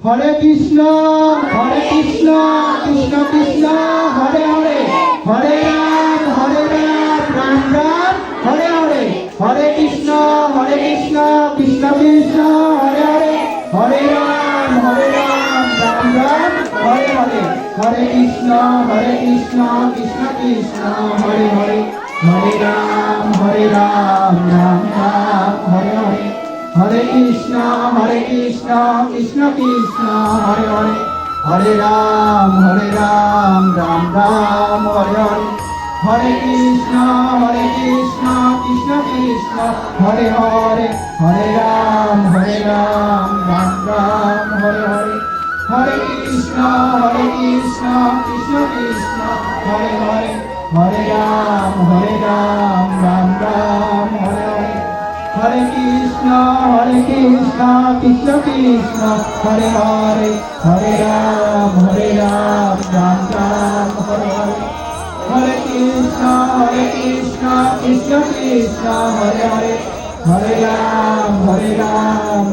Hare Krishna Krishna Krishna Hare Hare Hare Ram Ram Ram Hare Hare Hare Krishna Krishna Krishna Hare Hare Hare Ram Ram Ram Hare Hare Hare Krishna Krishna Krishna Hare Hare Hare Ram Ram Ram Hare Hare Hare Krishna Krishna Krishna Hare Hare Hare Ram Ram Ram Hare Hare Hare Krishna Krishna Krishna Hare Hare Hare Ram Ram Ram Hare Hare Hare Krishna Krishna Krishna Hare Hare Hare Ram Ram Ram Hare Hare Hare Krishna Krishna Krishna Hare Hare Hare Ram Ram Ram Hare Hare Hare Krishna Krishna Krishna Hare Hare Hare Ram